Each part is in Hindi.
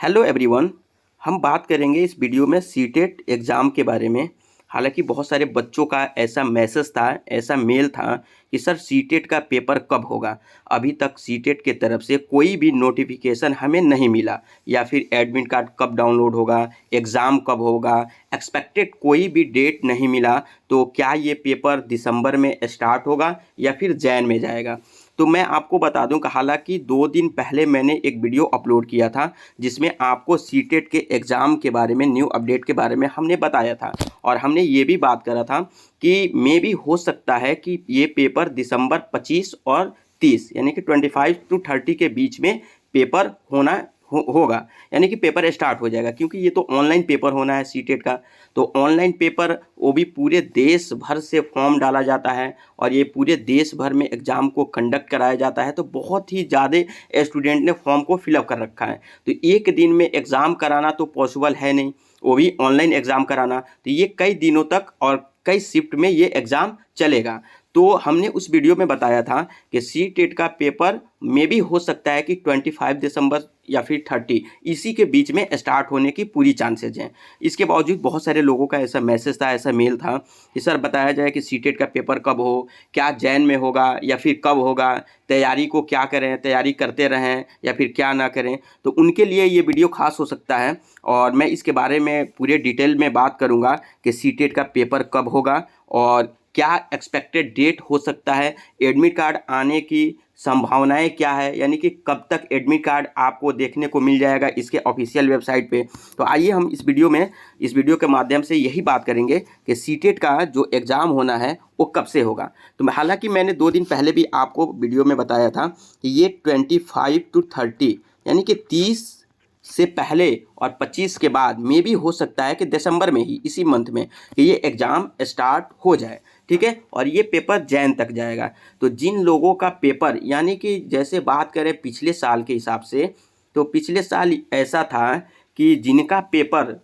Hello everyone. हम बात करेंगे इस वीडियो में सीटेट एग्ज़ाम के बारे में। हालांकि बहुत सारे बच्चों का ऐसा मैसेज था, ऐसा मेल था कि सर सीटेट का पेपर कब होगा। अभी तक सीटेट के तरफ से कोई भी नोटिफिकेशन हमें नहीं मिला, या फिर एडमिट कार्ड कब डाउनलोड होगा, एग्ज़ाम कब होगा, एक्सपेक्टेड कोई भी डेट नहीं मिला। तो क्या ये पेपर दिसंबर में स्टार्ट होगा या फिर जैन में जाएगा। तो मैं आपको बता दूं कि हालांकि 2 दिन पहले मैंने एक वीडियो अपलोड किया था, जिसमें आपको सीटेट के एग्ज़ाम के बारे में, न्यू अपडेट के बारे में हमने बताया था। और हमने ये भी बात करा था कि मे भी हो सकता है कि ये पेपर दिसंबर 25 और 30 यानी कि 25 to 30 के बीच में पेपर होगा, यानी कि पेपर स्टार्ट हो जाएगा। क्योंकि ये तो ऑनलाइन पेपर होना है सीटेट का। तो ऑनलाइन पेपर वो भी पूरे देश भर से फॉर्म डाला जाता है और ये पूरे देश भर में एग्ज़ाम को कंडक्ट कराया जाता है। तो बहुत ही ज़्यादा स्टूडेंट ने फॉर्म को फिलअप कर रखा है। तो एक दिन में एग्ज़ाम कराना तो पॉसिबल है नहीं, वो भी ऑनलाइन एग्ज़ाम कराना। तो ये कई दिनों तक और कई शिफ्ट में ये एग्ज़ाम चलेगा। तो हमने उस वीडियो में बताया था कि सी टेट का पेपर में भी हो सकता है कि 25 दिसंबर या फिर 30 इसी के बीच में स्टार्ट होने की पूरी चांसेज हैं। इसके बावजूद बहुत सारे लोगों का ऐसा मैसेज था, ऐसा मेल था कि सर बताया जाए कि सी टेट का पेपर कब हो, क्या जैन में होगा या फिर कब होगा, तैयारी को क्या करें, तैयारी करते रहें या फिर क्या ना करें। तो उनके लिए ये वीडियो खास हो सकता है और मैं इसके बारे में पूरे डिटेल में बात करूँगा कि सी टेट का पेपर कब होगा और क्या एक्सपेक्टेड डेट हो सकता है, एडमिट कार्ड आने की संभावनाएं क्या है, यानी कि कब तक एडमिट कार्ड आपको देखने को मिल जाएगा इसके ऑफिशियल वेबसाइट पे। तो आइए हम इस वीडियो के माध्यम से यही बात करेंगे कि सीटेट का जो एग्ज़ाम होना है वो कब से होगा। तो हालांकि मैंने 2 दिन पहले भी आपको वीडियो में बताया था कि ये 25 to 30 यानी कि 30 से पहले और 25 के बाद में भी हो सकता है कि दिसंबर में ही, इसी मंथ में, कि ये एग्ज़ाम स्टार्ट हो जाए। ठीक है, और ये पेपर जैन तक जाएगा। तो जिन लोगों का पेपर, यानी कि जैसे बात करें पिछले साल के हिसाब से, तो पिछले साल ऐसा था कि जिनका पेपर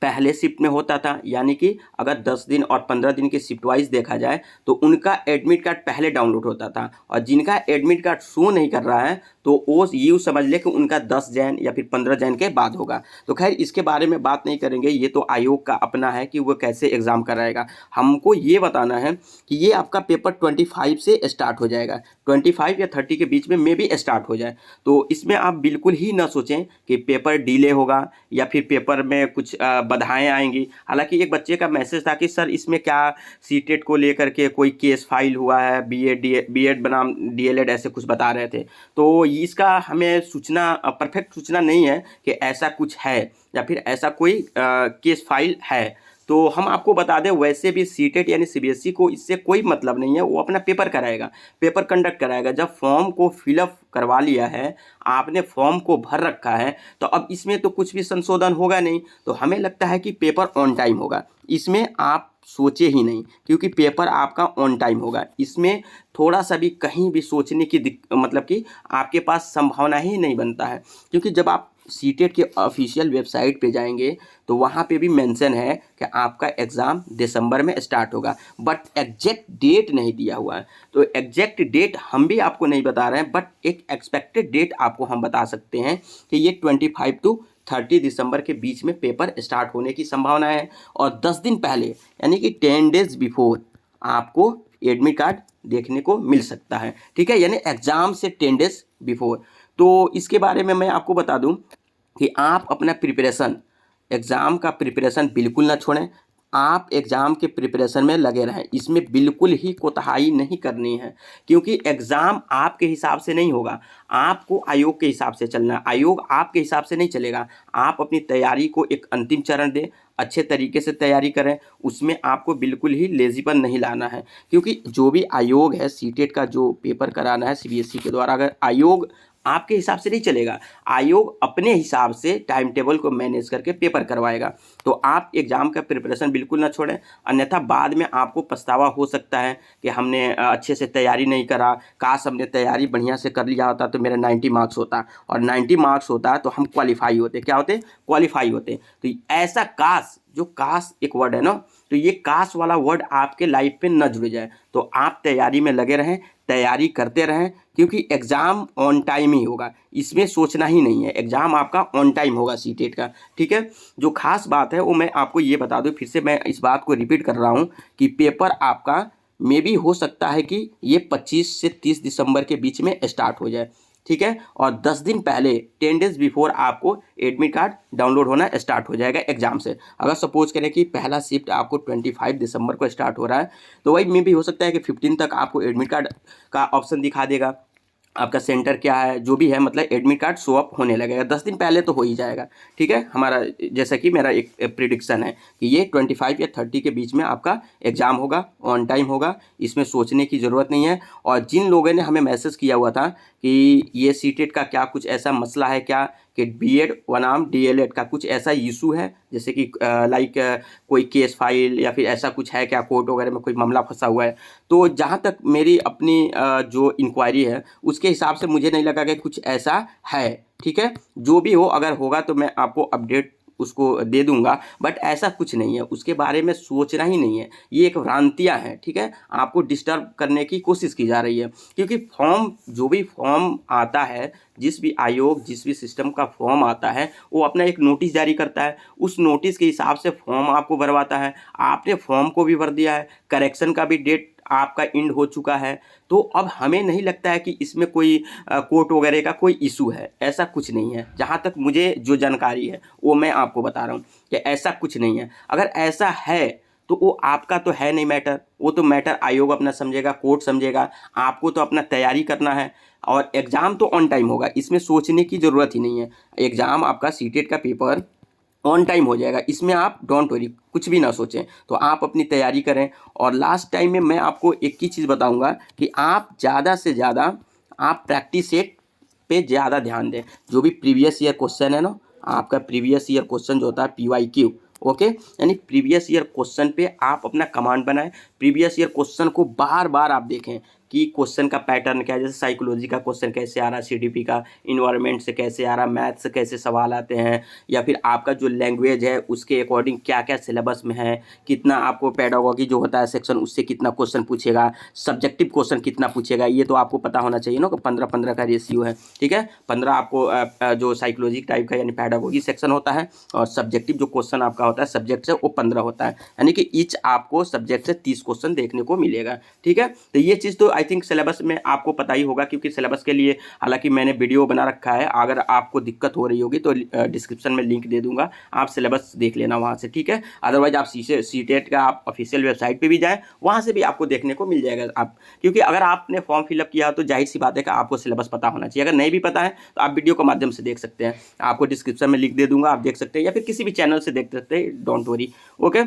पहले शिफ्ट में होता था, यानी कि अगर 10 दिन और 15 दिन के शिफ्ट वाइज देखा जाए तो उनका एडमिट कार्ड पहले डाउनलोड होता था। और जिनका एडमिट कार्ड शो नहीं कर रहा है तो वो यूँ समझ ले कि उनका 10 जैन या फिर 15 जैन के बाद होगा। तो खैर इसके बारे में बात नहीं करेंगे, ये तो आयोग का अपना है कि वो कैसे एग्ज़ाम कराएगा। हमको ये बताना है कि ये आपका पेपर 25 से स्टार्ट हो जाएगा, 25 या 30 के बीच में भी स्टार्ट हो जाए। तो इसमें आप बिल्कुल ही ना सोचें कि पेपर डिले होगा या फिर पेपर में कुछ बाधाएं आएंगी। हालांकि एक बच्चे का मैसेज था कि सर इसमें क्या सीटेट को लेकर के कोई केस फाइल हुआ है, बीएड बनाम डीएलएड ऐसे कुछ बता रहे थे। तो इसका हमें सूचना, परफेक्ट सूचना नहीं है कि ऐसा कुछ है या फिर ऐसा कोई केस फाइल है। तो हम आपको बता दें, वैसे भी सीटेट यानी सीबीएसई को इससे कोई मतलब नहीं है। वो अपना पेपर कराएगा, पेपर कंडक्ट कराएगा। जब फॉर्म को फिलअप करवा लिया है, आपने फॉर्म को भर रखा है, तो अब इसमें तो कुछ भी संशोधन होगा नहीं। तो हमें लगता है कि पेपर ऑन टाइम होगा, इसमें आप सोचे ही नहीं, क्योंकि पेपर आपका ऑन टाइम होगा। इसमें थोड़ा सा भी कहीं भी सोचने की मतलब कि आपके पास संभावना ही नहीं बनता है। क्योंकि जब आप सीटेट के ऑफिशियल वेबसाइट पे जाएंगे तो वहाँ पे भी मेंशन है कि आपका एग्ज़ाम दिसंबर में स्टार्ट होगा, बट एग्जैक्ट डेट नहीं दिया हुआ है। तो एग्जैक्ट डेट हम भी आपको नहीं बता रहे हैं, बट एक एक्सपेक्टेड डेट आपको हम बता सकते हैं कि ये 25 to 30 दिसंबर के बीच में पेपर स्टार्ट होने की संभावना है। और 10 दिन पहले यानी कि 10 डेज बिफोर आपको एडमिट कार्ड देखने को मिल सकता है। ठीक है, यानी एग्ज़ाम से 10 डेज बिफोर। तो इसके बारे में मैं आपको बता दूं कि आप अपना प्रिपरेशन, एग्ज़ाम का प्रिपरेशन बिल्कुल ना छोड़ें। आप एग्ज़ाम के प्रिपरेशन में लगे रहें, इसमें बिल्कुल ही कोताही नहीं करनी है। क्योंकि एग्ज़ाम आपके हिसाब से नहीं होगा, आपको आयोग के हिसाब से चलना है। आयोग आपके हिसाब से नहीं चलेगा। आप अपनी तैयारी को एक अंतिम चरण दें, अच्छे तरीके से तैयारी करें, उसमें आपको बिल्कुल ही लेज़ीपन नहीं लाना है। क्योंकि जो भी आयोग है, सीटेट का जो पेपर कराना है सीबीएसई के द्वारा, अगर आयोग आपके हिसाब से नहीं चलेगा, आयोग अपने हिसाब से टाइम टेबल को मैनेज करके पेपर करवाएगा। तो आप एग्ज़ाम का प्रिपरेशन बिल्कुल ना छोड़ें, अन्यथा बाद में आपको पछतावा हो सकता है कि हमने अच्छे से तैयारी नहीं करा, काश हमने तैयारी बढ़िया से कर लिया होता तो मेरा 90 मार्क्स होता, और 90 मार्क्स होता तो हम क्वालिफाई होते। क्या होते? क्वालिफाई होते। तो ऐसा काश, जो काश एक वर्ड है ना, तो ये काश वाला वर्ड आपके लाइफ पे न जुड़ जाए। तो आप तैयारी में लगे रहें, तैयारी करते रहें, क्योंकि एग्ज़ाम ऑन टाइम ही होगा, इसमें सोचना ही नहीं है, एग्ज़ाम आपका ऑन टाइम होगा सीटेट का, ठीक है। जो खास बात है वो मैं आपको ये बता दूं, फिर से मैं इस बात को रिपीट कर रहा हूँ कि पेपर आपका मे भी हो सकता है कि ये 25 से 30 दिसंबर के बीच में स्टार्ट हो जाए, ठीक है। और 10 दिन पहले 10 डेज बिफोर आपको एडमिट कार्ड डाउनलोड होना स्टार्ट हो जाएगा एग्जाम से। अगर सपोज करें कि पहला शिफ्ट आपको 25 दिसंबर को स्टार्ट हो रहा है, तो वही में भी हो सकता है कि 15 तक आपको एडमिट कार्ड का ऑप्शन दिखा देगा, आपका सेंटर क्या है जो भी है, मतलब एडमिट कार्ड शो अप होने लगेगा। 10 दिन पहले तो हो ही जाएगा, ठीक है। हमारा जैसा कि मेरा एक प्रिडिक्शन है कि ये 25 या 30 के बीच में आपका एग्ज़ाम होगा, ऑन टाइम होगा, इसमें सोचने की ज़रूरत नहीं है। और जिन लोगों ने हमें मैसेज किया हुआ था कि ये सीटेट का क्या कुछ ऐसा मसला है क्या कि बीएड बनाम डीएलएड का कुछ ऐसा इशू है, जैसे कि लाइक कोई केस फाइल या फिर ऐसा कुछ है क्या, कोर्ट वगैरह में कोई मामला फंसा हुआ है, तो जहाँ तक मेरी अपनी जो इंक्वायरी है उसके हिसाब से मुझे नहीं लगा कि कुछ ऐसा है, ठीक है। जो भी हो, अगर होगा तो मैं आपको अपडेट उसको दे दूंगा, बट ऐसा कुछ नहीं है, उसके बारे में सोचना ही नहीं है, ये एक भ्रांतियां हैं, ठीक है। आपको डिस्टर्ब करने की कोशिश की जा रही है, क्योंकि फॉर्म, जो भी फॉर्म आता है, जिस भी आयोग, जिस भी सिस्टम का फॉर्म आता है, वो अपना एक नोटिस जारी करता है, उस नोटिस के हिसाब से फॉर्म आपको भरवाता है। आपने फॉर्म को भी भर दिया है, करेक्शन का भी डेट आपका एंड हो चुका है, तो अब हमें नहीं लगता है कि इसमें कोई कोर्ट वगैरह का कोई इशू है, ऐसा कुछ नहीं है। जहाँ तक मुझे जो जानकारी है वो मैं आपको बता रहा हूँ कि ऐसा कुछ नहीं है। अगर ऐसा है तो वो आपका तो है नहीं मैटर, वो तो मैटर आयोग अपना समझेगा, कोर्ट समझेगा, आपको तो अपना तैयारी करना है। और एग्ज़ाम तो ऑन टाइम होगा, इसमें सोचने की ज़रूरत ही नहीं है। एग्ज़ाम आपका सीटेट का पेपर ऑन टाइम हो जाएगा, इसमें आप डोंट वरी, कुछ भी ना सोचें, तो आप अपनी तैयारी करें। और लास्ट टाइम में मैं आपको एक ही चीज़ बताऊंगा कि आप ज़्यादा से ज़्यादा आप प्रैक्टिस सेट पे ज़्यादा ध्यान दें। जो भी प्रीवियस ईयर क्वेश्चन है ना, आपका प्रीवियस ईयर क्वेश्चन जो होता है PYQ, ओके, यानी प्रीवियस ईयर क्वेश्चन पे आप अपना कमांड बनाएं। प्रीवियस ईयर क्वेश्चन को बार बार आप देखें कि क्वेश्चन का पैटर्न क्या है, जैसे साइकोलॉजी का क्वेश्चन कैसे आ रहा है, CDP का इन्वायरमेंट से कैसे आ रहा है, मैथ से कैसे सवाल आते हैं, या फिर आपका जो लैंग्वेज है उसके अकॉर्डिंग क्या क्या सिलेबस में है, कितना आपको पेडागोगी जो होता है सेक्शन उससे कितना क्वेश्चन पूछेगा, सब्जेक्टिव क्वेश्चन कितना पूछेगा, ये तो आपको पता होना चाहिए ना कि 15-15 का रेशियो है, ठीक है। 15 आपको जो साइकोलॉजी टाइप का यानी पेडागोगी सेक्शन होता है, और सब्जेक्टिव जो क्वेश्चन आपका होता है सब्जेक्ट से वो 15 होता है, यानी कि ईच आपको सब्जेक्ट से 30 क्वेश्चन देखने को मिलेगा, ठीक है। तो ये चीज़ तो आई थिंक सिलेबस में आपको पता ही होगा, क्योंकि सिलेबस के लिए हालांकि मैंने वीडियो बना रखा है, अगर आपको दिक्कत हो रही होगी तो डिस्क्रिप्शन में लिंक दे दूंगा, आप सिलेबस देख लेना वहाँ से, ठीक है। अदरवाइज आप सीटेट का आप ऑफिशियल वेबसाइट पे भी जाएं, वहाँ से भी आपको देखने को मिल जाएगा। आप, क्योंकि अगर आपने फॉर्म फिलअप किया तो जाहिर सी बात है कि आपको सिलेबस पता होना चाहिए। अगर नहीं भी पता है तो आप वीडियो के माध्यम से देख सकते हैं, आपको डिस्क्रिप्शन में लिंक दे दूंगा, आप देख सकते हैं, या फिर किसी भी चैनल से देख सकते हैं, डोंट वरी, ओके।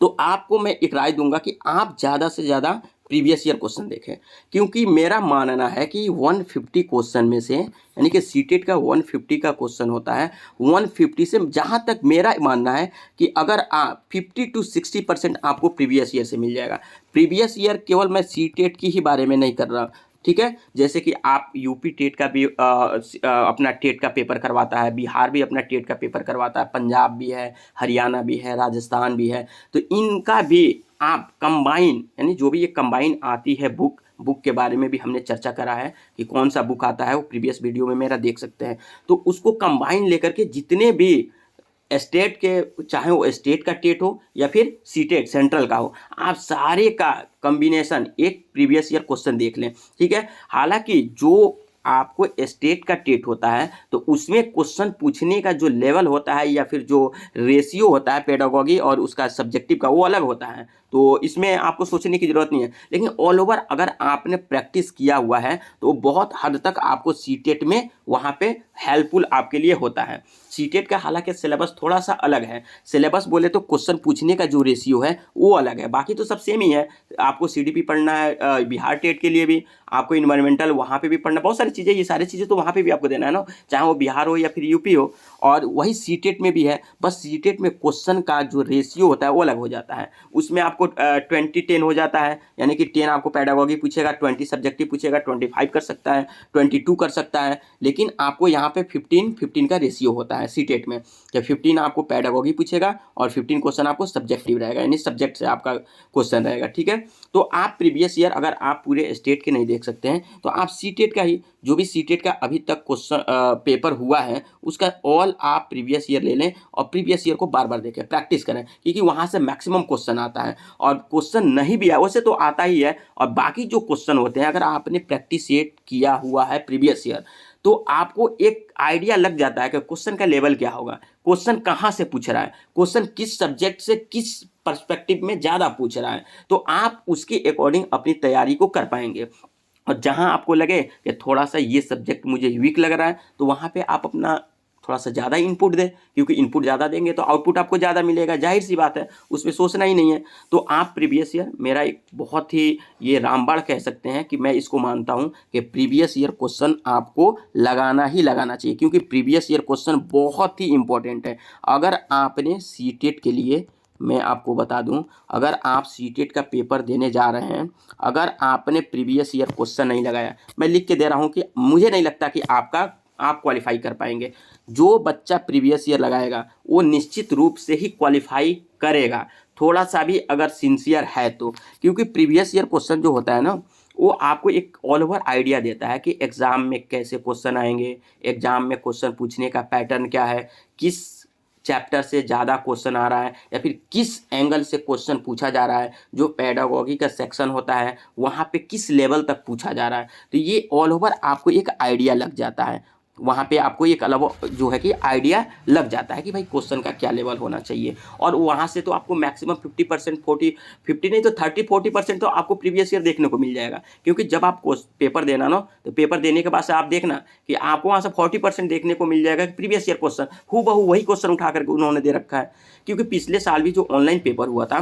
तो आपको मैं एक राय दूंगा कि आप ज़्यादा से ज़्यादा प्रीवियस ईयर क्वेश्चन देखें, क्योंकि मेरा मानना है कि 150 क्वेश्चन में से, यानी कि सीटेट का 150 का क्वेश्चन होता है, 150 से जहाँ तक मेरा मानना है कि अगर आप 50 to 60% आपको प्रीवियस ईयर से मिल जाएगा। प्रीवियस ईयर केवल मैं सीटेट की ही बारे में नहीं कर रहा, ठीक है। जैसे कि आप यूपी टेट का भी अपना टेट का पेपर करवाता है, बिहार भी अपना टेट का पेपर करवाता है, पंजाब भी है, हरियाणा भी है, राजस्थान भी है, तो इनका भी आप कंबाइन, यानी जो भी ये कंबाइन आती है बुक के बारे में भी हमने चर्चा करा है कि कौन सा बुक आता है, वो प्रीवियस वीडियो में मेरा देख सकते हैं। तो उसको कंबाइन लेकर के जितने भी स्टेट के, चाहे वो स्टेट का टेट हो या फिर सीटेट सेंट्रल का हो, आप सारे का कॉम्बिनेशन एक प्रीवियस ईयर क्वेश्चन देख लें, ठीक है। हालांकि जो आपको स्टेट का टेट होता है तो उसमें क्वेश्चन पूछने का जो लेवल होता है या फिर जो रेशियो होता है पेडागोगी और उसका सब्जेक्टिव का, वो अलग होता है, तो इसमें आपको सोचने की ज़रूरत नहीं है। लेकिन ऑल ओवर अगर आपने प्रैक्टिस किया हुआ है तो बहुत हद तक आपको सीटेट में वहाँ पे हेल्पफुल आपके लिए होता है। सीटेट का हालांकि सिलेबस थोड़ा सा अलग है, सिलेबस बोले तो क्वेश्चन पूछने का जो रेशियो है वो अलग है, बाकी तो सब सेम ही है। आपको CDP पढ़ना है, बिहार टेट के लिए भी आपको इन्वायरमेंटल वहाँ पे भी पढ़ना, बहुत सारी चीज़ें, ये सारी चीज़ें तो वहाँ पे भी आपको देना है ना, चाहे वो बिहार हो या फिर यूपी हो। और वही सीटेट में भी है, बस सीटेट में क्वेश्चन का जो रेशियो होता है वो अलग हो जाता है, उसमें आप आपको 20-10 हो जाता है, यानी कि 10 आपको पैडागोगी पूछेगा, 20 सब्जेक्टिव पूछेगा, 25 कर सकता है, 22 कर सकता है। लेकिन आपको यहाँ पे 15-15 का रेशियो होता है सीटेट में, कि 15 आपको पैडागोगी पूछेगा और 15 क्वेश्चन आपको सब्जेक्टिव रहेगा, यानी सब्जेक्ट से आपका क्वेश्चन रहेगा। ठीक है, तो आप प्रीवियस ईयर अगर आप पूरे स्टेट के नहीं देख सकते हैं तो आप सीटेट का ही, जो भी सीटेट का अभी तक क्वेश्चन पेपर हुआ है उसका ऑल आप प्रीवियस ईयर ले लें और प्रीवियस ईयर को बार बार देखें, प्रैक्टिस करें, क्योंकि वहाँ से मैक्सिमम क्वेश्चन आता है। और क्वेश्चन नहीं भी है वैसे तो आता ही है, और बाकी जो क्वेश्चन होते हैं अगर आपने प्रैक्टिस किया हुआ है प्रीवियस ईयर तो आपको एक आइडिया लग जाता है कि क्वेश्चन का लेवल क्या होगा, क्वेश्चन कहाँ से पूछ रहा है, क्वेश्चन किस सब्जेक्ट से किस पर्सपेक्टिव में ज़्यादा पूछ रहा है, तो आप उसके अकॉर्डिंग अपनी तैयारी को कर पाएंगे। और जहां आपको लगे कि थोड़ा सा ये सब्जेक्ट मुझे वीक लग रहा है तो वहां पे आप अपना थोड़ा सा ज़्यादा इनपुट दें, क्योंकि इनपुट ज़्यादा देंगे तो आउटपुट आपको ज़्यादा मिलेगा, जाहिर सी बात है, उसमें सोचना ही नहीं है। तो आप प्रीवियस ईयर, मेरा एक बहुत ही ये रामबाण कह सकते हैं कि मैं इसको मानता हूँ कि प्रीवियस ईयर क्वेश्चन आपको लगाना ही लगाना चाहिए, क्योंकि प्रीवियस ईयर क्वेश्चन बहुत ही इंपॉर्टेंट है। अगर आपने सीटेट के लिए, मैं आपको बता दूं, अगर आप सीटेट का पेपर देने जा रहे हैं, अगर आपने प्रीवियस ईयर क्वेश्चन नहीं लगाया, मैं लिख के दे रहा हूं कि मुझे नहीं लगता कि आप क्वालिफाई कर पाएंगे। जो बच्चा प्रीवियस ईयर लगाएगा वो निश्चित रूप से ही क्वालिफाई करेगा, थोड़ा सा भी अगर सिंसियर है तो, क्योंकि प्रीवियस ईयर क्वेश्चन जो होता है ना वो आपको एक ऑल ओवर आइडिया देता है कि एग्ज़ाम में कैसे क्वेश्चन आएंगे, एग्ज़ाम में क्वेश्चन पूछने का पैटर्न क्या है, किस चैप्टर से ज़्यादा क्वेश्चन आ रहा है या फिर किस एंगल से क्वेश्चन पूछा जा रहा है, जो पेडागोगी का सेक्शन होता है वहाँ पे किस लेवल तक पूछा जा रहा है। तो ये ऑल ओवर आपको एक आइडिया लग जाता है, वहाँ पे आपको एक अलग जो है कि आइडिया लग जाता है कि भाई क्वेश्चन का क्या लेवल होना चाहिए। और वहाँ से तो आपको मैक्सिमम 50%, 50 नहीं तो 30-40% तो आपको प्रीवियस ईयर देखने को मिल जाएगा, क्योंकि जब आप पेपर देना ना तो पेपर देने के बाद से आप देखना कि आपको वहाँ से 40% देखने को मिल जाएगा कि प्रीवियस ईयर क्वेश्चन हूबहू वही क्वेश्चन उठा करके उन्होंने दे रखा है। क्योंकि पिछले साल भी जो ऑनलाइन पेपर हुआ था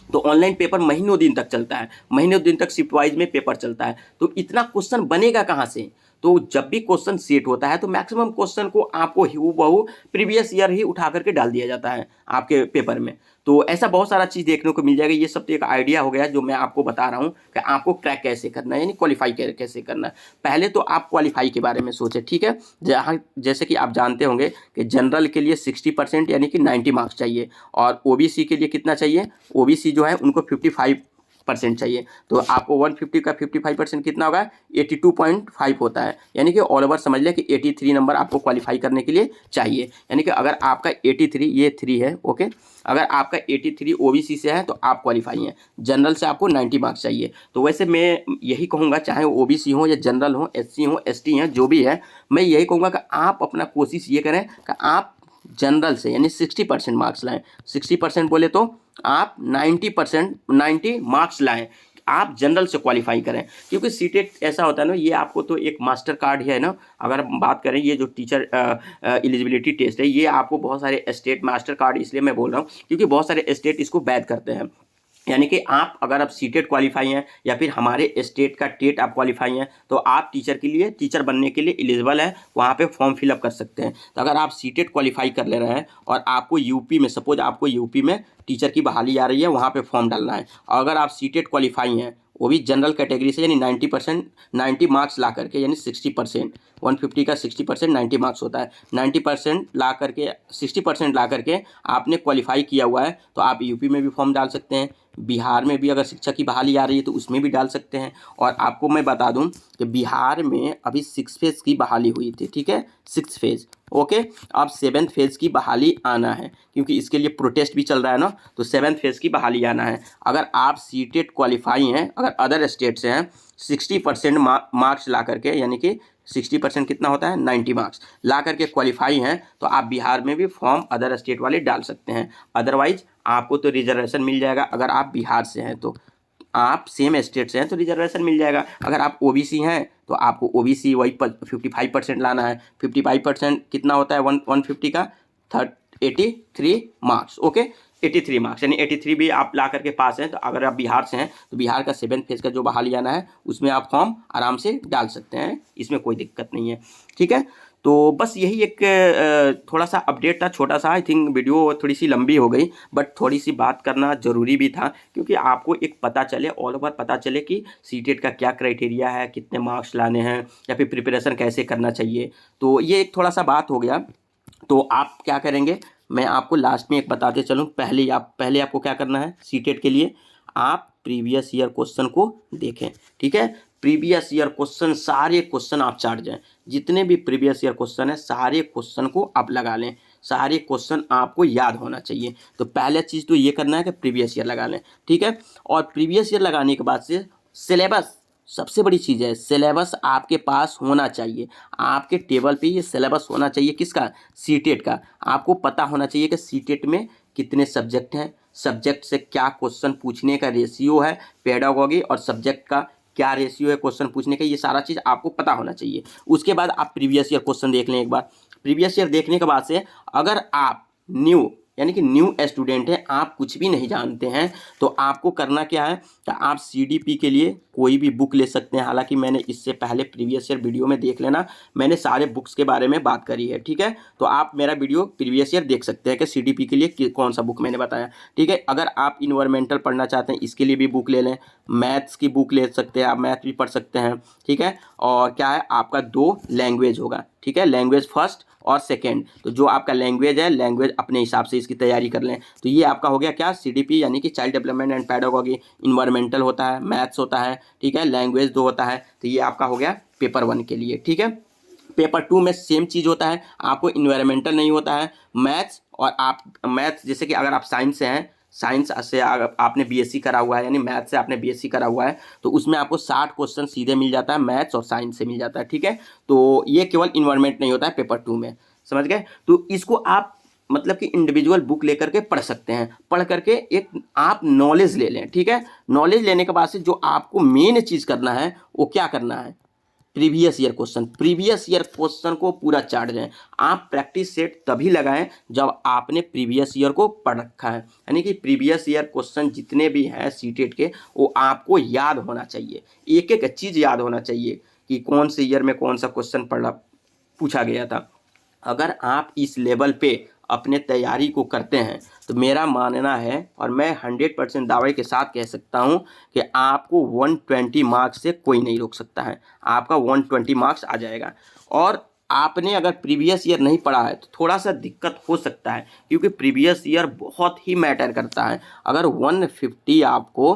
तो ऑनलाइन पेपर महीनों दिन तक चलता है, महीनों दिन तक शिफ्ट वाइज में पेपर चलता है, तो इतना क्वेश्चन बनेगा कहाँ से। तो जब भी क्वेश्चन सेट होता है तो मैक्सिमम क्वेश्चन को आपको हूबहू प्रीवियस ईयर ही उठा करके डाल दिया जाता है आपके पेपर में। तो ऐसा बहुत सारा चीज़ देखने को मिल जाएगा। ये सब तो एक आइडिया हो गया जो मैं आपको बता रहा हूँ कि आपको क्रैक कैसे करना है, यानी क्वालिफाई कैसे करना है। पहले तो आप क्वालिफाई के बारे में सोचें, ठीक है। जहाँ जैसे कि आप जानते होंगे कि जनरल के लिए 60% यानी कि 90 मार्क्स चाहिए, और ओबीसी के लिए कितना चाहिए, ओबीसी जो है उनको 55% चाहिए। तो आपको 150 का 55% कितना होगा, 82.5 होता है, यानी कि ऑल ओवर समझ लें कि 83 नंबर आपको क्वालिफाई करने के लिए चाहिए। यानी कि अगर आपका 83, ये 3 है, ओके, अगर आपका 83 ओबीसी से है तो आप क्वालिफाई हैं। जनरल से आपको 90 मार्क्स चाहिए। तो वैसे मैं यही कहूँगा, चाहे ओबीसी हो या जनरल हो, एससी हो, एसटी हैं, जो भी है, मैं यही कहूँगा कि आप अपना कोशिश ये करें कि आप जनरल से यानी 60% मार्क्स लाएं। 60% बोले तो आप 90 मार्क्स लाएं, आप जनरल से क्वालिफाई करें। क्योंकि सीटेट ऐसा होता है ना, ये आपको तो एक मास्टर कार्ड है ना। अगर हम बात करें ये जो टीचर एलिजिबिलिटी टेस्ट है, ये आपको बहुत सारे स्टेट मास्टर कार्ड इसलिए मैं बोल रहा हूँ क्योंकि बहुत सारे स्टेट इसको वैध करते हैं। यानी कि आप अगर आप सीटेट क्वालिफाई हैं या फिर हमारे स्टेट का टेट आप क्वालिफाई हैं तो आप टीचर बनने के लिए एलिजिबल हैं, वहाँ पे फॉर्म फिलअप कर सकते हैं। तो अगर आप सीटेट क्वालिफाई कर ले रहे हैं और आपको यूपी में, सपोज आपको यूपी में टीचर की बहाली आ रही है, वहाँ पे फॉर्म डालना है, और अगर आप सीटेट क्वालिफाई हैं वो भी जनरल कैटेगरी से, यानी 90 मार्क्स ला करके, यानी 60%, 150 का 60% 90 मार्क्स होता है, 90% ला करके 60% ला करके आपने क्वालिफाई किया हुआ है तो आप यूपी में भी फॉर्म डाल सकते हैं। बिहार में भी अगर शिक्षक की बहाली आ रही है तो उसमें भी डाल सकते हैं। और आपको मैं बता दूं कि बिहार में अभी 6 फेज़ की बहाली हुई थी, ठीक है, 6 फेज़, ओके। अब 7th फेज़ की बहाली आना है, क्योंकि इसके लिए प्रोटेस्ट भी चल रहा है ना, तो 7th फेज़ की बहाली आना है। अगर आप सीटेट क्वालिफाई हैं, अगर अदर स्टेट से हैं, 60% मार्क्स ला करके, यानी कि 60% कितना होता है, 90 मार्क्स ला करके क्वालिफाई हैं, तो आप बिहार में भी फॉर्म अदर स्टेट वाले डाल सकते हैं। अदरवाइज आपको तो रिजर्वेशन मिल जाएगा। अगर आप बिहार से हैं तो आप सेम स्टेट से हैं तो रिजर्वेशन मिल जाएगा। अगर आप ओबीसी हैं तो आपको ओबीसी वही 55% लाना है। 55% कितना होता है 150 का, 83 मार्क्स, ओके, 83 मार्क्स, यानी 83 भी आप ला करके पास हैं। तो अगर आप बिहार से हैं तो बिहार का 7th फेज़ का जो बहाली आना है उसमें आप फॉर्म आराम से डाल सकते हैं, इसमें कोई दिक्कत नहीं है, ठीक है। तो बस यही एक थोड़ा सा अपडेट था, छोटा सा। आई थिंक वीडियो थोड़ी सी लंबी हो गई, बट थोड़ी सी बात करना ज़रूरी भी था, क्योंकि आपको एक पता चले, ऑल ओवर पता चले कि सीटेट का क्या क्राइटेरिया है, कितने मार्क्स लाने हैं, या फिर प्रिपरेशन कैसे करना चाहिए। तो ये एक थोड़ा सा बात हो गया। तो आप क्या करेंगे, मैं आपको लास्ट में एक बताते चलूँ। पहले आपको क्या करना है, सीटेट के लिए आप प्रीवियस ईयर क्वेश्चन को देखें, ठीक है। प्रीवियस ईयर क्वेश्चन, सारे क्वेश्चन आप चाट जाएं, जितने भी प्रीवियस ईयर क्वेश्चन है सारे क्वेश्चन को आप लगा लें, सारे क्वेश्चन आपको याद होना चाहिए। तो पहले चीज़ तो ये करना है कि प्रीवियस ईयर लगा लें, ठीक है। और प्रीवियस ईयर लगाने के बाद से सिलेबस, सबसे बड़ी चीज़ है सिलेबस आपके पास होना चाहिए। आपके टेबल पे ये सिलेबस होना चाहिए, किसका, सीटेट का। आपको पता होना चाहिए कि सीटेट में कितने सब्जेक्ट हैं, सब्जेक्ट से क्या क्वेश्चन पूछने का रेशियो है, पेडागोगी और सब्जेक्ट का क्या रेशियो है क्वेश्चन पूछने का, ये सारा चीज़ आपको पता होना चाहिए। उसके बाद आप प्रीवियस ईयर क्वेश्चन देख लें एक बार। प्रीवियस ईयर देखने के बाद से अगर आप न्यू, यानी कि न्यू स्टूडेंट हैं, आप कुछ भी नहीं जानते हैं, तो आपको करना क्या है कि आप सीडीपी के लिए कोई भी बुक ले सकते हैं। हालांकि मैंने इससे पहले प्रीवियस ईयर वीडियो में देख लेना, मैंने सारे बुक्स के बारे में बात करी है, ठीक है। तो आप मेरा वीडियो प्रीवियस ईयर देख सकते हैं कि सीडीपी के लिए कौन सा बुक मैंने बताया, ठीक है। अगर आप इन्वायरमेंटल पढ़ना चाहते हैं, इसके लिए भी बुक ले लें। मैथ्स की बुक ले सकते हैं, आप मैथ भी पढ़ सकते हैं, ठीक है। और क्या है, आपका 2 लैंग्वेज होगा, ठीक है, लैंग्वेज फर्स्ट और सेकेंड। तो जो आपका लैंग्वेज है, लैंग्वेज अपने हिसाब से इसकी तैयारी कर लें। तो ये आपका हो गया क्या, सीडीपी यानी कि child development and pedagogy. Environmental होता है, मैथ्स होता है, ठीक है, लैंग्वेज 2 होता है। तो ये आपका हो गया पेपर 1 के लिए, ठीक है। पेपर 2 में सेम चीज़ होता है, आपको इन्वायरमेंटल नहीं होता है, मैथ्स। और आप मैथ्स, जैसे कि अगर आप साइंस से हैं, साइंस से आपने बीएससी करा हुआ है, यानी मैथ्स से आपने बीएससी करा हुआ है, तो उसमें आपको 60 क्वेश्चन सीधे मिल जाता है, मैथ्स और साइंस से मिल जाता है, ठीक है। तो ये केवल इन्वायरमेंट नहीं होता है पेपर 2 में, समझ गए। तो इसको आप मतलब कि इंडिविजुअल बुक लेकर के पढ़ सकते हैं, पढ़ करके एक आप नॉलेज ले लें, ठीक है। नॉलेज लेने के बाद से जो आपको मेन चीज़ करना है वो क्या करना है, previous year question. Previous year question को पूरा चाट जाएं। आप प्रैक्टिस सेट तभी लगाएं जब आपने प्रीवियस ईयर को पढ़ रखा है, यानी कि प्रीवियस ईयर क्वेश्चन जितने भी हैं सीटेट के, वो आपको याद होना चाहिए, एक एक चीज़ याद होना चाहिए कि कौन से ईयर में कौन सा क्वेश्चन पूछा गया था। अगर आप इस लेवल पे अपने तैयारी को करते हैं तो मेरा मानना है, और मैं 100% दावे के साथ कह सकता हूं कि आपको 120 मार्क्स से कोई नहीं रोक सकता है, आपका 120 मार्क्स आ जाएगा। और आपने अगर प्रीवियस ईयर नहीं पढ़ा है तो थोड़ा सा दिक्कत हो सकता है, क्योंकि प्रीवियस ईयर बहुत ही मैटर करता है। अगर 150 आपको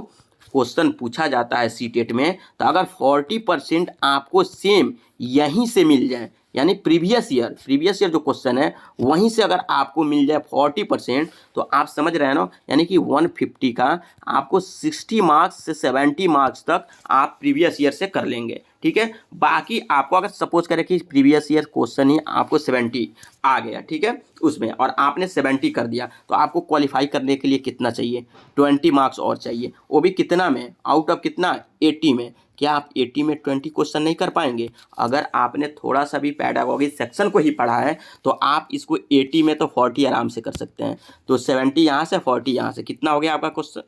क्वेश्चन पूछा जाता है सीटेट में, तो अगर 40% आपको सेम यहीं से मिल जाए, यानी प्रीवियस ईयर जो क्वेश्चन है वहीं से अगर आपको मिल जाए 40%, तो आप समझ रहे हैं ना, यानी कि 150 का आपको 60 मार्क्स से 70 मार्क्स तक आप प्रीवियस ईयर से कर लेंगे, ठीक है। बाकी आपको अगर सपोज करें कि प्रीवियस ईयर क्वेश्चन ही आपको 70 आ गया, ठीक है, उसमें, और आपने 70 कर दिया, तो आपको क्वालिफाई करने के लिए कितना चाहिए, 20 मार्क्स और चाहिए, वो भी कितना में, आउट ऑफ कितना, 80 में। क्या आप 80 में 20 क्वेश्चन नहीं कर पाएंगे? अगर आपने थोड़ा सा भी पेडागोगी सेक्शन को ही पढ़ा है तो आप इसको 80 में तो 40 आराम से कर सकते हैं। तो 70 यहाँ से, 40 यहाँ से, कितना हो गया आपका क्वेश्चन,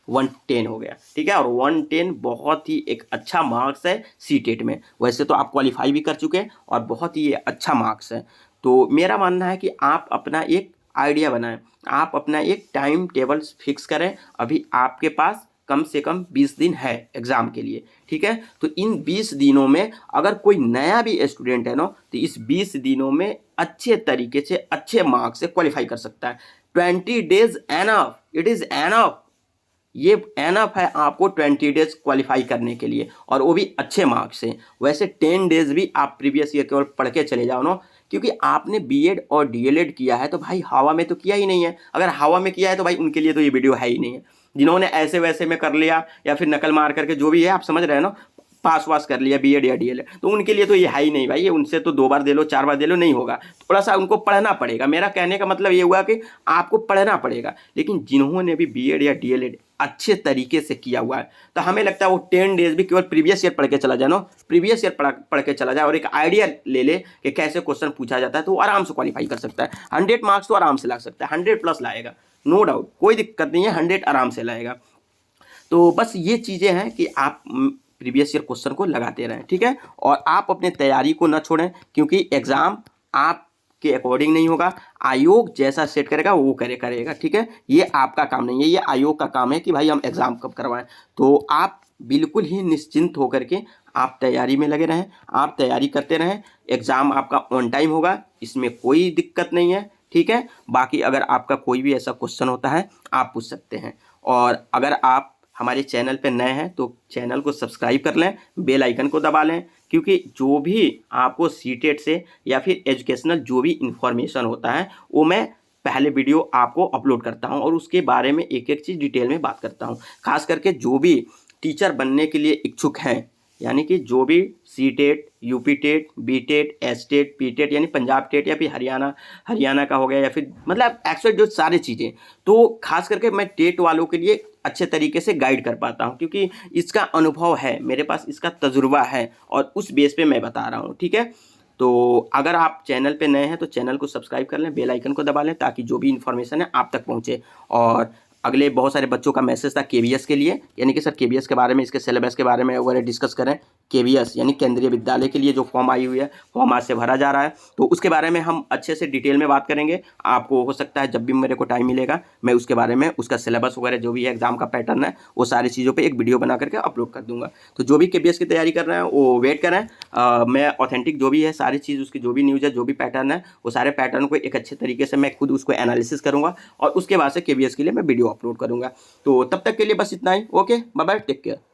110 हो गया, ठीक है। और 110 बहुत ही एक अच्छा मार्क्स है सीटेट में। वैसे तो आप क्वालिफाई भी कर चुके हैं और बहुत ही अच्छा मार्क्स है। तो मेरा मानना है कि आप अपना एक आइडिया बनाएं, आप अपना एक टाइम टेबल फिक्स करें। अभी आपके पास कम से कम 20 दिन है एग्ज़ाम के लिए, ठीक है। तो इन 20 दिनों में अगर कोई नया भी स्टूडेंट है ना, तो इस 20 दिनों में अच्छे तरीके से अच्छे मार्क्स से क्वालिफाई कर सकता है। 20 days enough, it is enough, ये एनफ है आपको 20 डेज क्वालिफाई करने के लिए, और वो भी अच्छे मार्क्स से। वैसे 10 डेज भी आप प्रीवियस ईयर केवल पढ़ के चले जाओ ना, क्योंकि आपने बीएड और डीएलएड किया है तो भाई हवा में तो किया ही नहीं है। अगर हवा में किया है तो भाई उनके लिए तो ये वीडियो है ही नहीं है। जिन्होंने ऐसे वैसे में कर लिया या फिर नकल मार करके जो भी है, आप समझ रहे हैं ना, पास वास कर लिया बीएड या डीएलएड, तो उनके लिए तो ये है ही नहीं भाई। ये उनसे तो 2 बार दे लो, 4 बार दे लो, नहीं होगा। थोड़ा सा उनको पढ़ना पड़ेगा। मेरा कहने का मतलब ये हुआ कि आपको पढ़ना पड़ेगा। लेकिन जिन्होंने भी बीएड या डीएलएड अच्छे तरीके से किया हुआ है, तो हमें लगता है वो 10 डेज भी केवल प्रीवियस ईयर पढ़ के चला जाए ना, प्रीवियस ईयर पढ़ के चला जाए और एक आइडिया ले ले कि कैसे क्वेश्चन पूछा जाता है, तो वो आराम से क्वालिफाई कर सकता है। 100 मार्क्स तो आराम से ला सकता है, 100+ लाएगा, नो डाउट, कोई दिक्कत नहीं है, 100 आराम से लाएगा। तो बस ये चीज़ें हैं कि आप प्रीवियस ईयर क्वेश्चन को लगाते रहें, ठीक है। और आप अपने तैयारी को ना छोड़ें, क्योंकि एग्ज़ाम आपके अकॉर्डिंग नहीं होगा। आयोग जैसा सेट करेगा वो करेगा, ठीक है। ये आपका काम नहीं है, ये आयोग का काम है कि भाई हम एग्ज़ाम कब करवाएं। तो आप बिल्कुल ही निश्चिंत होकर के आप तैयारी में लगे रहें, आप तैयारी करते रहें। एग्ज़ाम आपका ऑन टाइम होगा, इसमें कोई दिक्कत नहीं है, ठीक है। बाकी अगर आपका कोई भी ऐसा क्वेश्चन होता है आप पूछ सकते हैं। और अगर आप हमारे चैनल पे नए हैं तो चैनल को सब्सक्राइब कर लें, बेल आइकन को दबा लें, क्योंकि जो भी आपको सीटेट से या फिर एजुकेशनल जो भी इंफॉर्मेशन होता है वो मैं पहले वीडियो आपको अपलोड करता हूं और उसके बारे में एक एक चीज़ डिटेल में बात करता हूं। खास करके जो भी टीचर बनने के लिए इच्छुक हैं, यानी कि जो भी C TET, UP TET, B TET, S TET, P TET यानी पंजाब टेट या फिर हरियाणा का हो गया, या फिर मतलब एक्चुअल जो सारी चीज़ें, तो खास करके मैं टेट वालों के लिए अच्छे तरीके से गाइड कर पाता हूं, क्योंकि इसका अनुभव है मेरे पास, इसका तजुर्बा है और उस बेस पे मैं बता रहा हूं, ठीक है। तो अगर आप चैनल पे नए हैं तो चैनल को सब्सक्राइब कर लें, बेल आइकन को दबा लें, ताकि जो भी इन्फॉर्मेशन है आप तक पहुंचे। और अगले बहुत सारे बच्चों का मैसेज था केवीएस के लिए, यानी कि सर केवीएस के बारे में, इसके सिलेबस के बारे में वगैरह डिस्कस करें। केवीएस यानी केंद्रीय विद्यालय के लिए जो फॉर्म आई हुई है, फॉर्म आज से भरा जा रहा है, तो उसके बारे में हम अच्छे से डिटेल में बात करेंगे। आपको हो सकता है जब भी मेरे को टाइम मिलेगा मैं उसके बारे में, उसका सिलेबस वगैरह जो भी है, एग्जाम का पैटर्न है, वो सारी चीज़ों पर एक वीडियो बना करके अपलोड कर दूंगा। तो जो भी केवीएस की तैयारी कर रहे हैं वो वेट करें। मैं ऑथेंटिक जो भी है सारी चीज़, उसकी जो भी न्यूज़ है, जो भी पैटर्न है, वो सारे पैटर्न को एक अच्छे तरीके से मैं खुद उसको एनालिसिस करूँगा और उसके बाद से केवीएस के लिए मैं वीडियो अपलोड करूँगा। तो तब तक के लिए बस इतना ही। Okay, bye bye, take care.